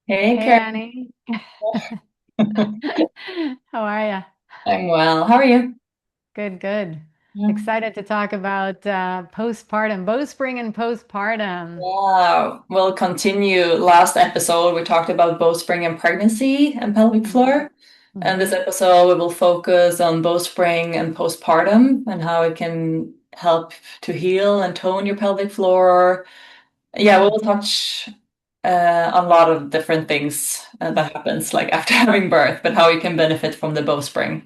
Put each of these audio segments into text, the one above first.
Hey, Hey Karen. Annie, how are you? I'm well. How are you? Good, good. Yeah. Excited to talk about postpartum, Bowspring and postpartum. Wow. We'll continue. Last episode, we talked about bowspring and pregnancy and pelvic Mhm. floor. And this Mhm. episode, we will focus on bowspring and postpartum and how it can help to heal and tone your pelvic floor. Yeah, we'll touch on a lot of different things that happens like after having birth, but how you can benefit from the bowspring,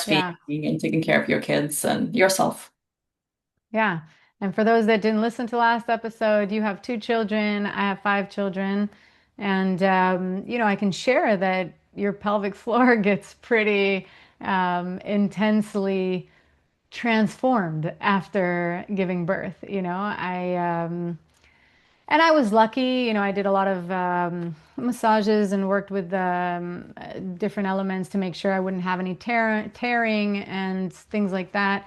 Yeah, breastfeeding and taking care of your kids and yourself. yeah. And for those that didn't listen to last episode, you have two children, I have five children, and I can share that your pelvic floor gets pretty intensely transformed after giving birth. And I was lucky, I did a lot of massages and worked with different elements to make sure I wouldn't have any tearing and things like that.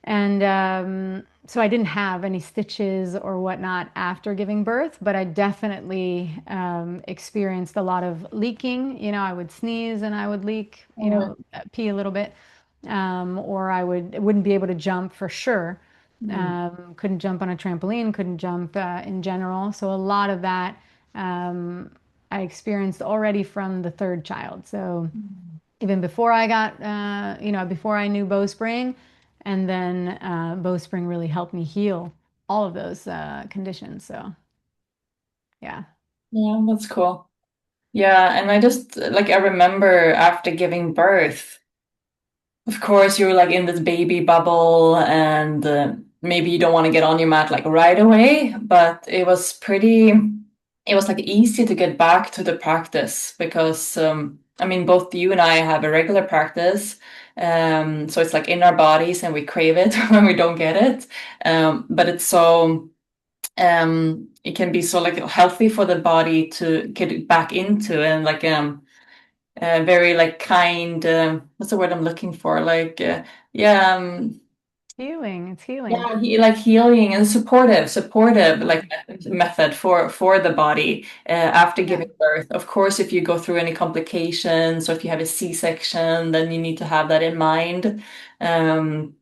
And so I didn't have any stitches or whatnot after giving birth, but I definitely experienced a lot of leaking. I would sneeze and I would leak, Mm, pee a little bit, or wouldn't be able to jump for sure. mm, Couldn't jump on a trampoline, couldn't jump in general. So a lot of that um, I experienced already from the third child. So mm. even before I got, before I knew Bowspring, and then Bowspring really helped me heal all of those conditions. So yeah, Yeah, that's cool. Yeah, and I just like I remember after giving birth, of course you're like in this baby bubble and maybe you don't want to get on your mat like right away, but it was like easy to get back to the practice because I mean both you and I have a regular practice. So it's like in our bodies and we crave it when we don't get it. But it's so it can be so like healthy for the body to get back into and like very like kind what's the word I'm looking for like yeah healing. It's healing. yeah like healing and supportive Yeah. like method for the body after Yeah. giving birth. Of course, if you go through any complications or if you have a C-section, then you need to have that in mind. um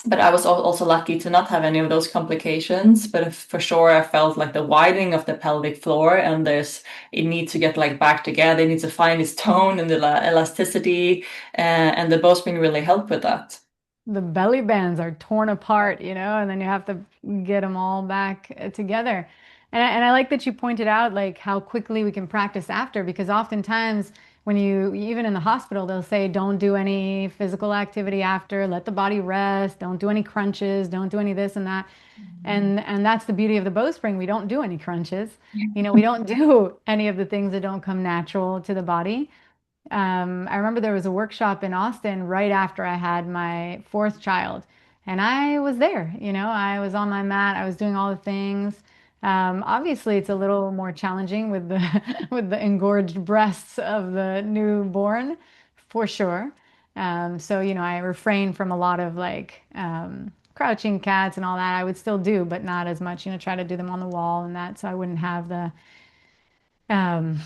but I was also lucky to not have any of those complications. But for sure, I felt like the widening of the pelvic floor, and it needs to get like back together. It needs to find its tone and the elasticity, and the Bowspring really helped with that. The belly bands are torn apart, and then you have to get them all back together. And I like that you pointed out like how quickly we can practice after, because oftentimes when even in the hospital, they'll say, don't do any physical activity after, let the body rest, don't do any crunches, don't do any this and that. And that's the beauty of the bowspring. We don't do any crunches. We don't do any of the things that don't come natural to the body. I remember there was a workshop in Austin right after I had my fourth child, and I was there. I was on my mat, I was doing all the things. Obviously, it's a little more challenging with the with the engorged breasts of the newborn, for sure. So I refrain from a lot of like crouching cats and all that. I would still do, but not as much. Try to do them on the wall and that, so I wouldn't have the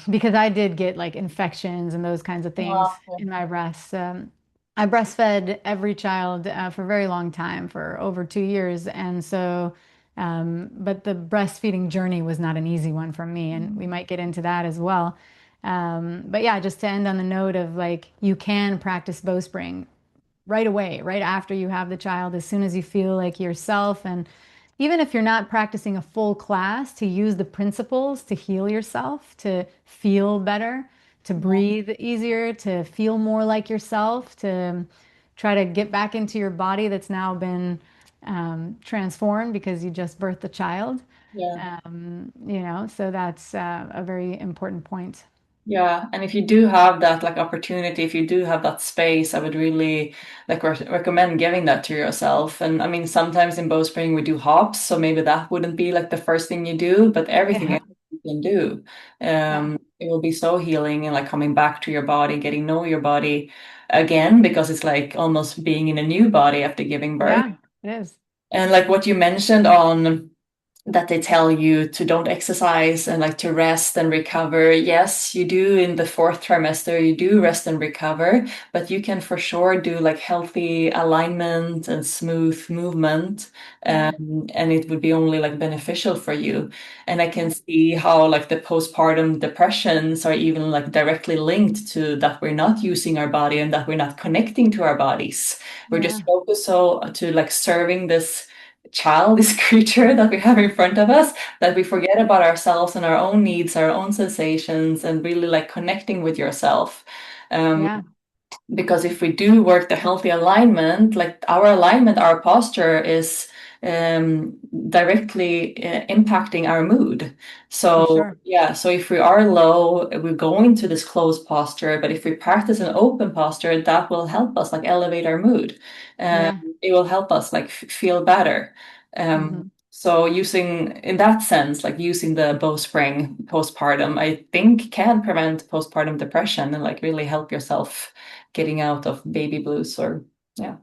because I did get like infections and those kinds of things Oh, in my breasts. I breastfed every child for a very long time, for over 2 years. And so, but the breastfeeding journey was not an easy one for me. And we might get into that as well. But yeah, just to end on the note of like, you can practice bowspring right away, right after you have the child, as soon as you feel like yourself. And even if you're not practicing a full class, to use the principles to heal yourself, to feel better, to breathe easier, to feel more like yourself, to try to get back into your body that's now been transformed because you just birthed a child. yeah. So that's a very important point. Yeah, and if you do have that like opportunity, if you do have that space, I would really like recommend giving that to yourself. And I mean, sometimes in Bowspring we do hops, so maybe that wouldn't be like the first thing you do, but everything Yeah. else you can do, Yeah. it will be so healing and like coming back to your body, getting know your body again, because it's like almost being in a new body after giving birth. Yeah, it is. And like what you mentioned on that they tell you to don't exercise and like to rest and recover. Yes, you do in the fourth trimester, you do rest and recover, but you can for sure do like healthy alignment and smooth movement. Yeah, And it would be only like beneficial for you. And I can yeah, see how like the postpartum depressions are even like directly linked to that we're not using our body and that we're not connecting to our bodies. We're yeah, just focused so to like serving this child, this creature that we have in front of us, that we forget about ourselves and our own needs, our own sensations, and really like connecting with yourself. Um, yeah, because if we do work the healthy alignment, like our alignment, our posture is directly impacting our mood. for So sure. yeah, so if we are low, we go into this closed posture, but if we practice an open posture, that will help us like elevate our mood. Um, Yeah. it will help us like feel better. Hmm. So using in that sense, like using the Bowspring postpartum, I think can prevent postpartum depression and like really help yourself getting out of baby blues or yeah.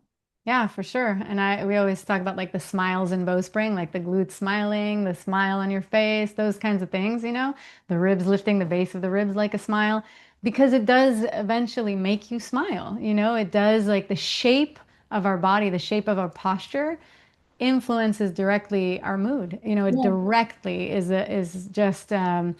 Yeah, for sure. And we always talk about like the smiles in Bowspring, like the glutes smiling, the smile on your face, those kinds of things, the ribs lifting the base of the ribs like a smile, because it does eventually make you smile. It does like the shape of our body, the shape of our posture influences directly our mood. It Yeah. directly is just and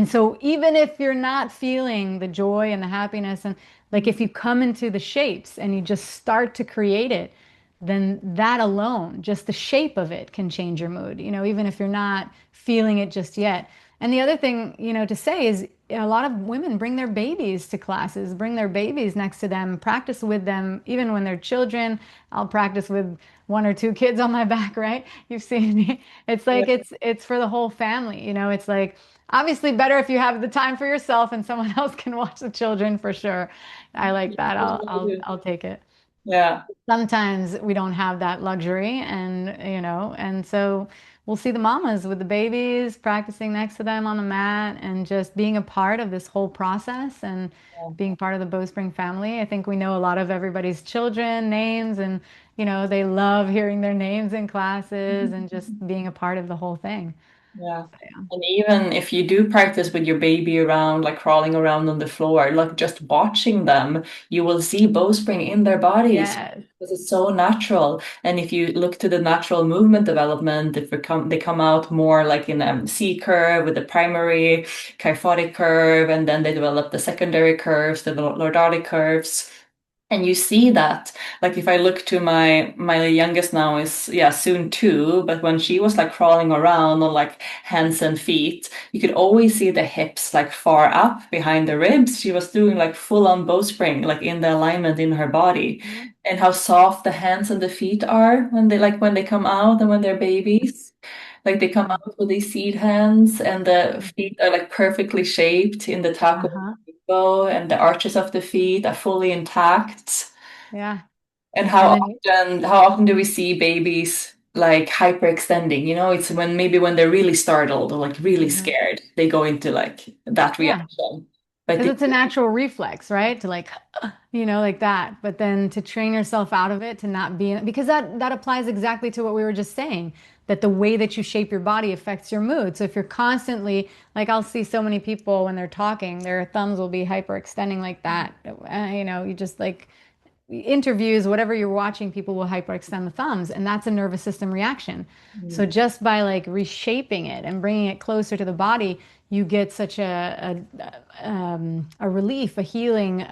so even if you're not feeling the joy and the happiness, and like if you come into the shapes and you just start to create it, then that alone, just the shape of it can change your mood, even if you're not feeling it just yet. And the other thing, to say is a lot of women bring their babies to classes, bring their babies next to them, practice with them, even when they're children. I'll practice with one or two kids on my back, right? You've seen me. It's Yeah. like it's for the whole family, It's like obviously better if you have the time for yourself and someone else can watch the children for sure. I like that. I'll take it. Yeah. Sometimes we don't have that luxury, and so we'll see the mamas with the babies practicing next to them on the mat and just being a part of this whole process and being part of the Bowspring family. I think we know a lot of everybody's children names, and they love hearing their names in classes and just being a part of the whole thing. Yeah. And even if you do practice with your baby around, like crawling around on the floor, like just watching them, you will see bowspring in their bodies Yes. because it's so natural. And if you look to the natural movement development, if they come out more like in a C curve with the primary kyphotic curve, and then they develop the secondary curves, the lordotic curves. And you see that, like if I look to my youngest now is yeah soon 2, but when she was like crawling around on like hands and feet, you could always see the hips like far up behind the ribs. She was doing like full on bowspring, like in the alignment in her body, and how soft the hands and the feet are when they come out and when they're babies. Like they come Mhm. out with these seed hands, and the feet are like perfectly shaped in the taco Uh-huh. bow, and the arches of the feet are fully intact. Yeah. And And then how often do we see babies like hyperextending? It's when they're really startled or like really Mhm. scared, they go into like that Yeah. reaction. But Because it's a natural reflex, right? To like, like that. But then to train yourself out of it, to not be in, because that applies exactly to what we were just saying, that the way that you shape your body affects your mood. So if you're constantly, like I'll see so many people when they're talking, their thumbs will be hyperextending like that. You just like interviews, whatever you're watching, people will hyperextend the thumbs, and that's a nervous system reaction. So Mm, just by like reshaping it and bringing it closer to the body, you get such a relief, a healing,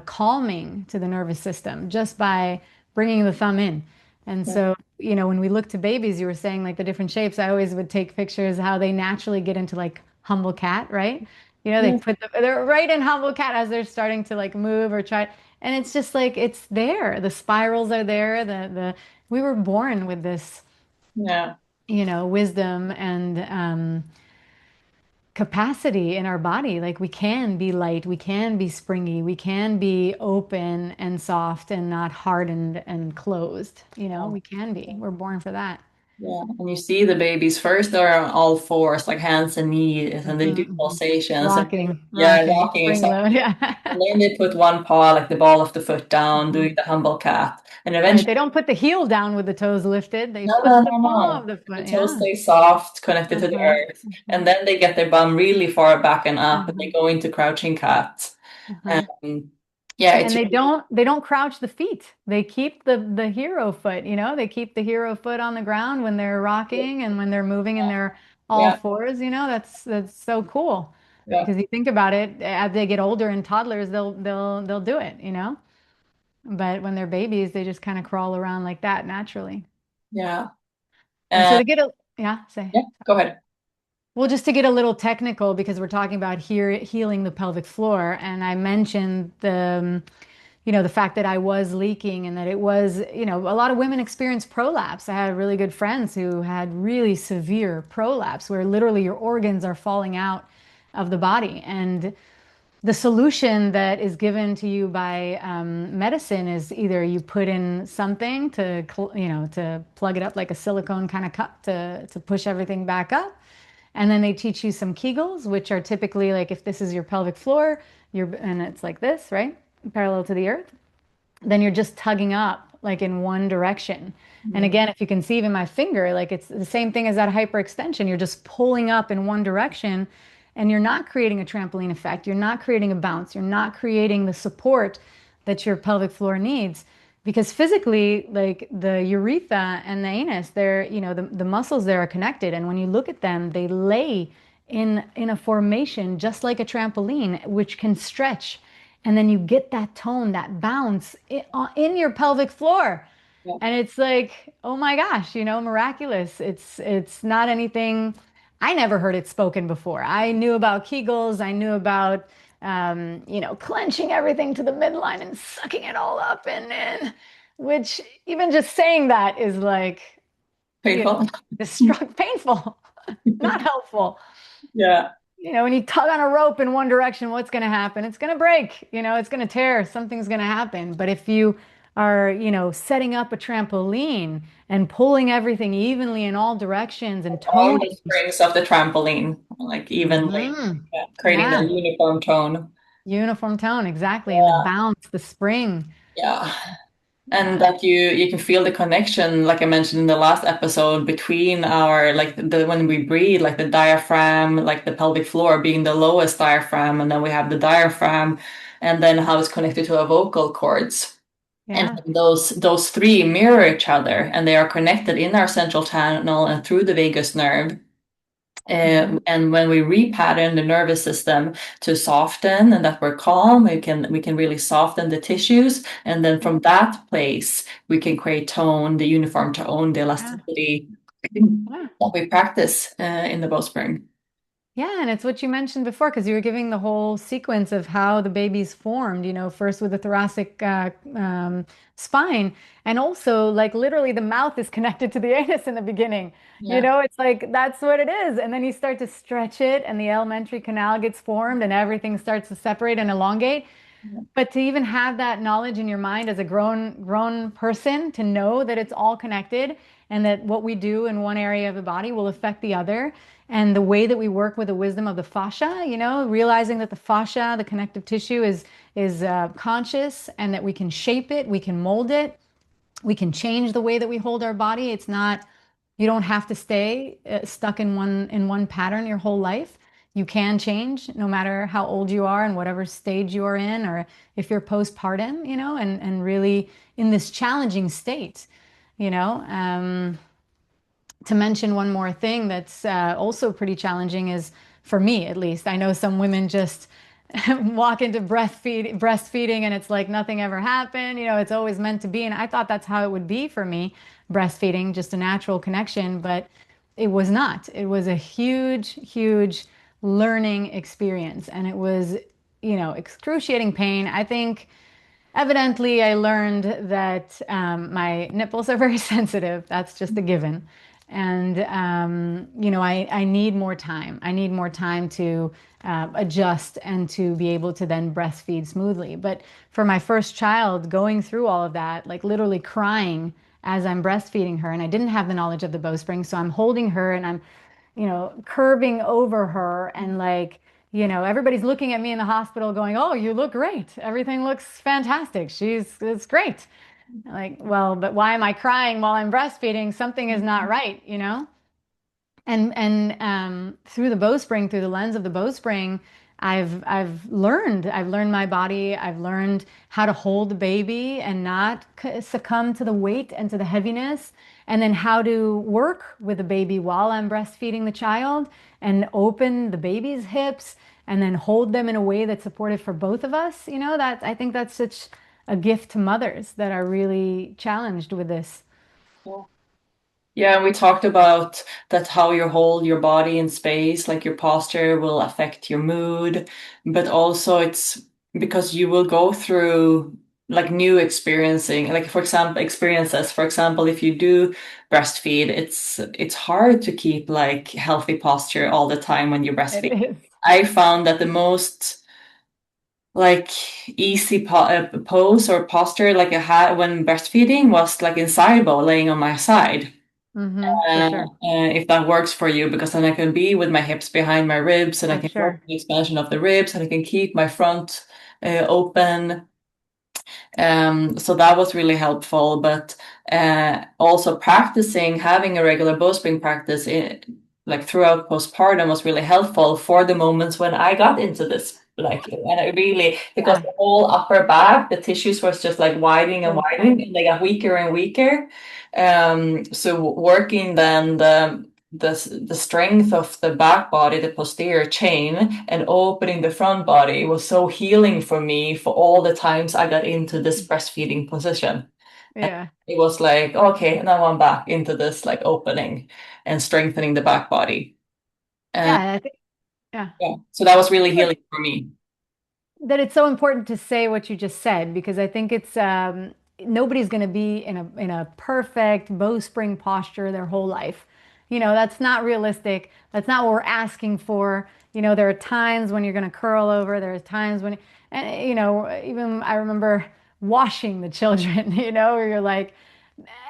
calming to the nervous system just by bringing the thumb in. And yeah, so, when we look to babies, you were saying like the different shapes. I always would take pictures how they naturally get into like humble cat, right? They yeah, they're right in humble cat as they're starting to like move or try. And it's just like it's there. The spirals are there. The we were born with this, yeah, wisdom and capacity in our body. Like we can be light, we can be springy, we can be open and soft and not hardened and closed. We can be. yeah. We're born for that. Yeah, and you see the babies first, they're on all fours, like hands and knees, and they do Hmm. Hmm. pulsations. And Rocking, yeah, rocking, walking spring load. exactly. Yeah. And then they put one paw, like the ball of the foot down, doing Mhm. the humble cat. And Right. eventually, They don't put the heel down with the toes lifted. They no, no, put the no, paw no. of the The foot. toes Yeah. stay soft, connected to the Uh-huh. earth. And Uh-huh. then they get their bum really far back and up, and they Uh-huh. go into crouching cat. Uh-huh. Um, yeah, it's And they don't crouch the feet. They keep the hero foot, they keep the hero foot on the ground when they're rocking and when they're moving in their all yeah, fours, that's so cool. yeah, Because you think about it, as they get older and toddlers, they'll do it. But when they're babies, they just kind of crawl around like that naturally. yeah. And so And yeah, say. yeah, go ahead. Well, just to get a little technical, because we're talking about here healing the pelvic floor, and I mentioned the fact that I was leaking and that it was, a lot of women experience prolapse. I had really good friends who had really severe prolapse where literally your organs are falling out of the body. And the solution that is given to you by medicine is either you put in something to plug it up like a silicone kind of cup to push everything back up. And then they teach you some Kegels, which are typically like if this is your pelvic floor, and it's like this, right? Parallel to the earth, then you're just tugging up like in one direction. And Mm, again, if you can see even my finger, like it's the same thing as that hyperextension. You're just pulling up in one direction and you're not creating a trampoline effect. You're not creating a bounce. You're not creating the support that your pelvic floor needs. Because physically, like the urethra and the anus, the muscles there are connected. And when you look at them, they lay in a formation just like a trampoline, which can stretch and then you get that tone, that bounce in your pelvic floor. yeah, And it's like, oh my gosh, miraculous. It's not anything I never heard it spoken before. I knew about Kegels, I knew about clenching everything to the midline and sucking it all up and in, which even just saying that is like, you know, painful. destruct painful, not helpful. Yeah. When you tug on a rope in one direction, what's going to happen? It's going to break, it's going to tear, something's going to happen. But if you are, setting up a trampoline and pulling everything evenly in all directions and On the toning, springs of the trampoline, like evenly, hmm yeah, creating a yeah, uniform tone. uniform tone, exactly. And the Yeah, bounce, the spring. yeah. And Yeah, that you can feel the connection, like I mentioned in the last episode, between our like the when we breathe, like the diaphragm, like the pelvic floor being the lowest diaphragm, and then we have the diaphragm, and then how it's connected to our vocal cords. And yeah. those three mirror each other, and they are connected in our central channel and through the vagus nerve. Mhm. And when we repattern the nervous system to soften and that we're calm, we can really soften the tissues. And then Yeah, from that place, we can create tone, the uniform tone, the yeah, elasticity yeah. that we practice in the Bowspring. Yeah, and it's what you mentioned before, because you were giving the whole sequence of how the baby's formed, first with the thoracic spine, and also like literally the mouth is connected to the anus in the beginning. Yeah. It's like that's what it is. And then you start to stretch it, and the alimentary canal gets formed, and everything starts to separate and elongate. But to even have that knowledge in your mind as a grown person to know that it's all connected and that what we do in one area of the body will affect the other and the way that we work with the wisdom of the fascia, realizing that the fascia, the connective tissue is conscious and that we can shape it, we can mold it, we can change the way that we hold our body. It's not, you don't have to stay stuck in one pattern your whole life. You can change no matter how old you are and whatever stage you are in, or if you're postpartum, and really in this challenging state, you know. To mention one more thing that's also pretty challenging is for me at least. I know some women just walk into breastfeeding and it's like nothing ever happened. It's always meant to be. And I thought that's how it would be for me, breastfeeding, just a natural connection, but it was not. It was a huge, huge learning experience. And it was, excruciating pain. I think evidently I learned that my nipples are very sensitive. That's just a given. And, I need more time. I need more time to adjust and to be able to then breastfeed smoothly. But for my first child, going through all of that, like literally crying as I'm breastfeeding her. And I didn't have the knowledge of the bowspring. So I'm holding her and I'm, curving over her and like, everybody's looking at me in the hospital going, "Oh, you look great. Everything looks fantastic. It's great." Like, well, but why am I crying while I'm breastfeeding? Something is not right, you know? And through the bowspring, through the lens of the bowspring, I've learned my body. I've learned how to hold the baby and not succumb to the weight and to the heaviness, and then how to work with the baby while I'm breastfeeding the child and open the baby's hips and then hold them in a way that's supportive for both of us. That I think that's such a gift to mothers that are really challenged with this. Yeah, we talked about that how you hold your body in space, like your posture will affect your mood, but also it's because you will go through like new experiencing, like for example, experiences. For example, if you do breastfeed, it's hard to keep like healthy posture all the time when you It breastfeed. is. I found that the most like easy pose or posture like I had when breastfeeding was like in side bow, laying on my side. For sure. If that works for you, because then I can be with my hips behind my ribs and I For can work sure. the expansion of the ribs and I can keep my front open. So that was really helpful, but also practicing, having a regular bowspring practice like throughout postpartum was really helpful for the moments when I got into this. Like, and I really, because Yeah. the whole upper back, the tissues was just like widening and So widening, tight. and they got weaker and weaker. So working then the strength of the back body, the posterior chain, and opening the front body was so healing for me for all the times I got into this breastfeeding position. And Yeah. it was like, okay, now I'm back into this like opening and strengthening the back body. And Yeah. I think, yeah. yeah, so that was I really feel like healing for me. that it's so important to say what you just said because I think it's nobody's going to be in a perfect bowspring posture their whole life. That's not realistic. That's not what we're asking for. There are times when you're going to curl over. There's times when, and even I remember washing the children, where you're like,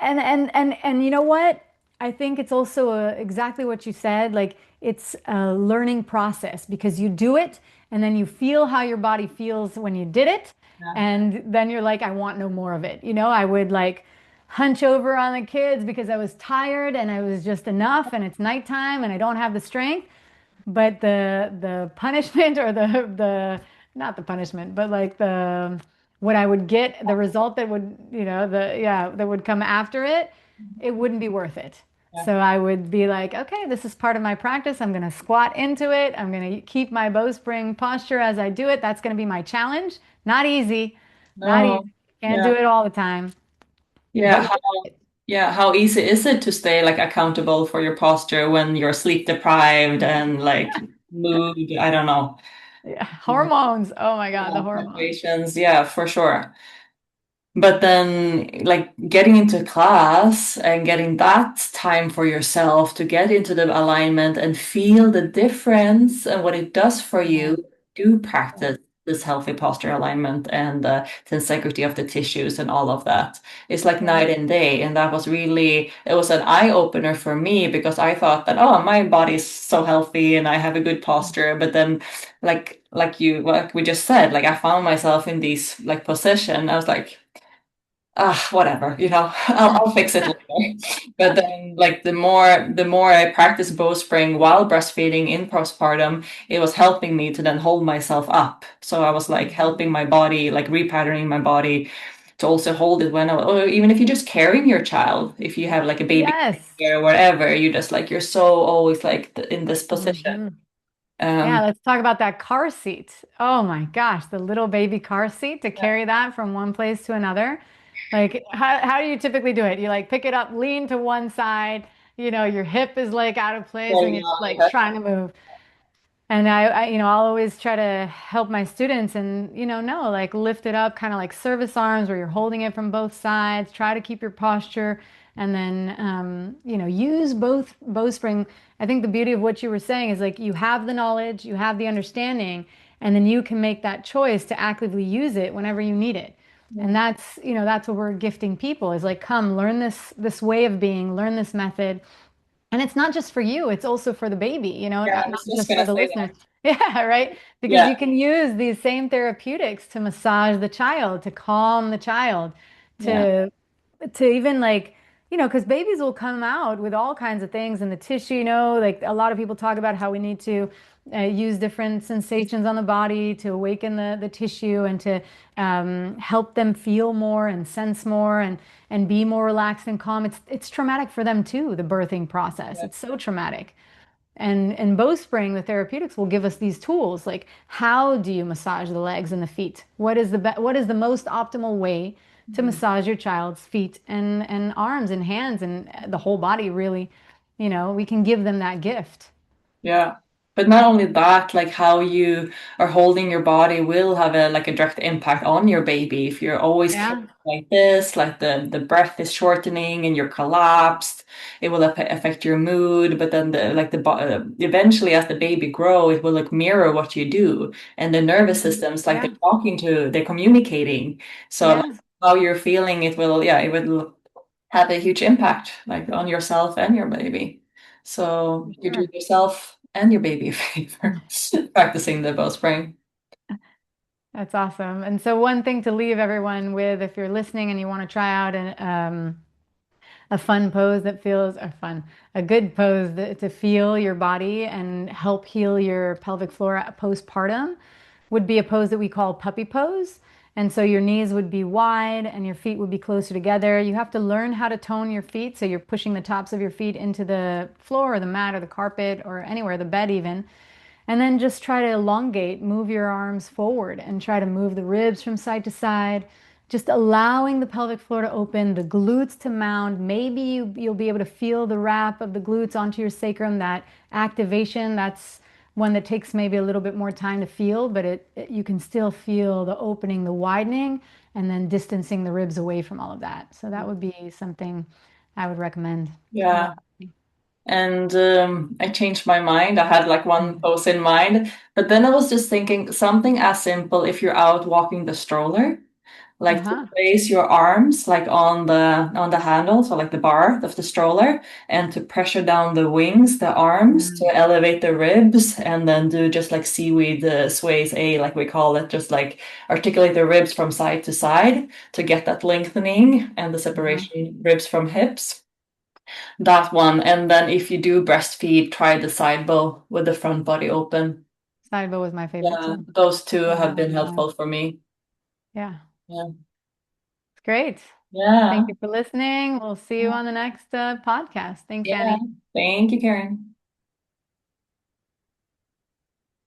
and you know what? I think it's also exactly what you said. Like it's a learning process because you do it and then you feel how your body feels when you did it. Yeah. And then you're like, I want no more of it. I would like hunch over on the kids because I was tired and I was just enough and it's nighttime and I don't have the strength. But the punishment or the not the punishment, but like the what I would get, the result that would, that would come after it, it wouldn't be worth it. Yeah. So I would be like, okay, this is part of my practice. I'm going to squat into it. I'm going to keep my bowspring posture as I do it. That's going to be my challenge. Not easy, not easy. No. Can't Yeah. do it all the time, but Yeah. you Yeah, how easy is it to stay like accountable for your posture when you're sleep deprived and like mood, I don't know, yeah, hormones. Oh my God, the hormones. fluctuations. Yeah, for sure. But then, like getting into class and getting that time for yourself to get into the alignment and feel the difference and what it does for Yeah. you, do practice this healthy posture alignment and the integrity of the tissues and all of that. It's like Yeah. night and day. And that was really, it was an eye opener for me because I thought that, oh, my body's so healthy and I have a good posture. But then, like we just said, like I found myself in these like position. I was like, ah, whatever, I'll fix it later. But then like the more I practiced bowspring while breastfeeding in postpartum, it was helping me to then hold myself up. So I was like helping my body, like repatterning my body to also hold it when or even if you're just carrying your child, if you have like a baby Yes. or whatever, you just like you're so always like in this position. hmm Yeah, Um, let's talk about that car seat. Oh my gosh, the little baby car seat to carry that from one place to another. Like, how do you typically do it? You like pick it up, lean to one side, your hip is like out of place and Carrying you're on like your trying to move. And I'll always try to help my students and, no, like lift it up, kind of like service arms where you're holding it from both sides, try to keep your posture and then, use both bowspring. I think the beauty of what you were saying is like you have the knowledge, you have the understanding, and then you can make that choice to actively use it whenever you need it. And that's, that's what we're gifting people is like, come learn this way of being, learn this method. And it's not just for you, it's also for the baby, Yeah, I not was just just for gonna the say listeners. that. Yeah, right? Because Yeah, you can use these same therapeutics to massage the child, to calm the child, yeah, to even like, because babies will come out with all kinds of things in the tissue, like a lot of people talk about how we need to use different sensations on the body to awaken the tissue and to help them feel more and sense more and be more relaxed and calm. It's traumatic for them too, the birthing process. yeah. It's so traumatic. And Bowspring, the therapeutics, will give us these tools like how do you massage the legs and the feet? What is the most optimal way to Mhm. massage your child's feet and arms and hands and the whole body really? We can give them that gift. Yeah. But not only that, like how you are holding your body will have a like a direct impact on your baby. If you're always carrying Yeah. like this, like the breath is shortening and you're collapsed, it will affect your mood. But then eventually, as the baby grow, it will like mirror what you do, and the nervous systems like Yeah. they're communicating. So like, Yeah. how you're feeling, it will have a huge impact like on yourself and your baby. So you do Sure. yourself and your baby a favor practicing the bowspring. That's awesome. And so one thing to leave everyone with, if you're listening and you want to try out a fun pose that feels, or fun, a good pose to feel your body and help heal your pelvic floor postpartum would be a pose that we call puppy pose. And so your knees would be wide and your feet would be closer together. You have to learn how to tone your feet. So you're pushing the tops of your feet into the floor or the mat or the carpet or anywhere, the bed even. And then just try to elongate, move your arms forward and try to move the ribs from side to side, just allowing the pelvic floor to open, the glutes to mount. Maybe you'll be able to feel the wrap of the glutes onto your sacrum, that activation. That's one that takes maybe a little bit more time to feel, but you can still feel the opening, the widening, and then distancing the ribs away from all of that. So that would be something I would recommend a Yeah. lot. And I changed my mind. I had like one pose in mind, but then I was just thinking something as simple if you're out walking the stroller, like to Uh-huh. place your arms like on the handle, so like the bar of the stroller, and to pressure down the wings, the arms to Mm. elevate the ribs, and then do just like seaweed sways A, like we call it, just like articulate the ribs from side to side to get that lengthening and the Uh-huh. separation ribs from hips. That one. And then if you do breastfeed, try the side bow with the front body open. Side bow was my favorite Yeah, too. those two have Yeah, been yeah, helpful for me. yeah. Yeah. It's great. Thank Yeah. you for listening. We'll see you on the next podcast. Thanks, Yeah. Annie. Thank you, Karen.